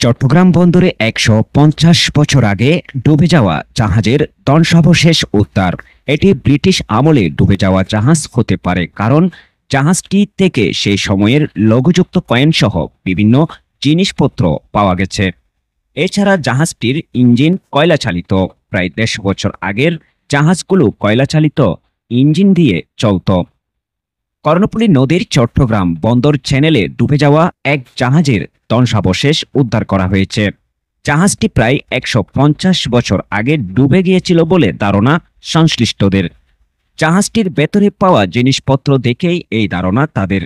চট্টগ্রাম বন্দরে ১৫০ বছর আগে ডুবে যাওয়া জাহাজের ধ্বংসাবশেষ উদ্ধার। এটি ব্রিটিশ আমলে ডুবে যাওয়া জাহাজ হতে পারে, কারণ জাহাজটি থেকে সেই সময়ের লঘুযুক্ত কয়েন সহ বিভিন্ন জিনিসপত্র পাওয়া গেছে। এছাড়া জাহাজটির ইঞ্জিন কয়লা চালিত। প্রায় ১৫০ বছর আগের জাহাজগুলো কয়লা চালিত ইঞ্জিন দিয়ে চলত। কর্ণফুলী নদীর চট্টগ্রাম বন্দর চ্যানেলে ডুবে যাওয়া এক জাহাজের ধ্বংসাবশেষ উদ্ধার করা হয়েছে। জাহাজটি প্রায় ১৫০ বছর আগে ডুবে গিয়েছিল বলে ধারণা সংশ্লিষ্টদের। জাহাজটির ভেতরে পাওয়া জিনিসপত্র দেখেই এই ধারণা তাদের।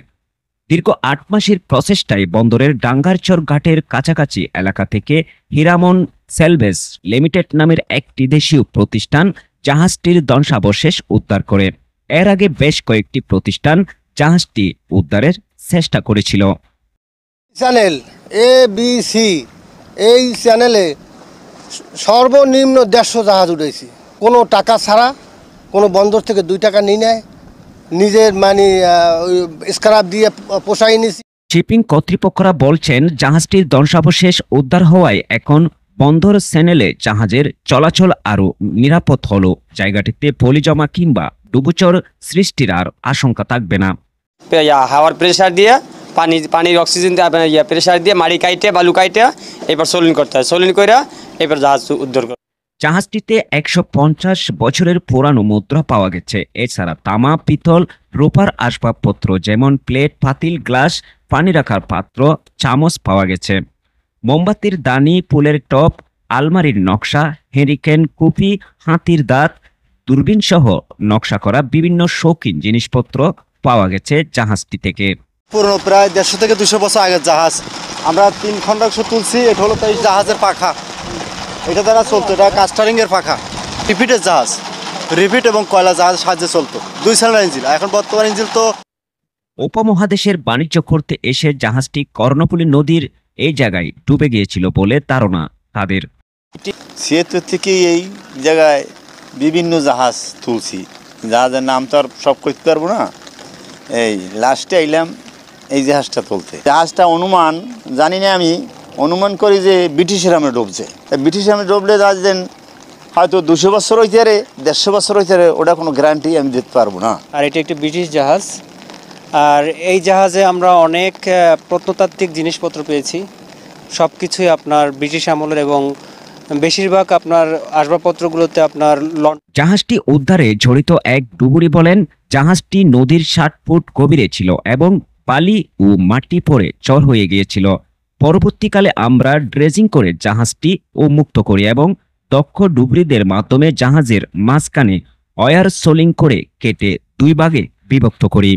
দীর্ঘ ৮ মাসের প্রচেষ্টায় বন্দরের ডাঙ্গারচর ঘাটের কাছাকাছি এলাকা থেকে হীরামন সেলভেজ লিমিটেড নামের একটি দেশীয় প্রতিষ্ঠান জাহাজটির ধ্বংসাবশেষ উদ্ধার করে। এর আগে বেশ কয়েকটি প্রতিষ্ঠান জাহাজটি উদ্ধারের চেষ্টা করেছিল। চ্যানেল ABC এই চ্যানেলে সর্বনিম্ন ১৫০ জাহাজ উঠেছি, কোনো টাকা ছাড়া, কোনো বন্দর থেকে ২ টাকা নিয়ে নেয়, নিজের স্ক্র্যাপ দিয়ে পোষাই নিছি। শিপিং কর্তৃপক্ষরা বলছেন, জাহাজটির ধ্বংসাবশেষ উদ্ধার হওয়ায় এখন বন্দর চ্যানেলে জাহাজের চলাচল আরও নিরাপদ হলো। জায়গাটিতে পলি জমা কিংবা ডুবোচর সৃষ্টির আর আশঙ্কা থাকবে না। হাওয়ার প্রেসার দিয়ে পানির অক্সিজেন দিয়ে প্রেসার দিয়ে মাটি কাইটে বালু কাইটে এবার সোলিন করতে হয়, সোলিন করে এবার জাহাজ উদ্ধার করে। জাহাজটিতে ১৫০ বছরের পুরানো মুদ্রা পাওয়া গেছে। এছাড়া তামা, পিতল, রূপার আসবাবপত্র যেমন প্লেট, পাতিল, গ্লাস, পানি রাখার পাত্র, চামচ পাওয়া গেছে। মোমবাতির দানি, ফুলের টপ, আলমারির নকশা, হেরিকেন, কুপি, হাতির দাঁত, দূরবীন সহ নকশা করা বিভিন্ন শৌখিন জিনিসপত্র পাওয়া গেছে জাহাজটি থেকে। পুরনো প্রায় ১৫০ থেকে ২০০ বছর আগের জাহাজ। আমরা ৩ খণ্ডাংশ তুলছি। এটা হলো তাই জাহাজের পাখা, এটা দ্বারা চলতো, এটা কাস্টারিং এর পাখা। রিপিটের জাহাজ, রিপিট এবং কয়লা জাহাজের সাহায্যে চলতো, ২ সিলিন্ডার ইঞ্জিন। এখন বর্তমান ইঞ্জিন তো। উপমহাদেশের বাণিজ্য করতে এসে জাহাজটি কর্ণফুলী নদীর এই জায়গায় ডুবে গিয়েছিল বলে ধারণা তাদের। ৭৬ থেকে এই জায়গায় বিভিন্ন জাহাজ তুলছি, জাহাজের নাম তো আর সব করতে পারবো না। এই লাস্টে আইলাম এই জাহাজটা তুলতে। জাহাজটা অনুমান জানি না, আমি অনুমান করি যে ব্রিটিশের আমলে ডুবছে। ব্রিটিশ আমলে ডুবলে জাহাজ দেন হয়তো ২০০ বছর হইতে পারে, ১৫০ বছর হইতে পারে, ওটা কোনো গ্যারান্টি আমি দিতে পারবো না। আর এটি একটি ব্রিটিশ জাহাজ, আর এই জাহাজে আমরা অনেক প্রত্নতাত্ত্বিক জিনিসপত্র পেয়েছি। সব কিছুই আপনার ব্রিটিশ আমলের এবং বেশিরভাগ আপনার আসবাবপত্রগুলোতে আপনার। জাহাজটি উদ্ধারে জড়িত এক ডুবুরি বলেন, জাহাজটি নদীর ৬০ ফুট গভীরে ছিল এবং বালি ও মাটি পড়ে চর হয়ে গিয়েছিল। পরবর্তীকালে আমরা ড্রেজিং করে জাহাজটি মুক্ত করি এবং দক্ষ ডুবুরিদের মাধ্যমে জাহাজের মাঝখানে ওয়্যার সোলিং করে কেটে ২ ভাগে বিভক্ত করি।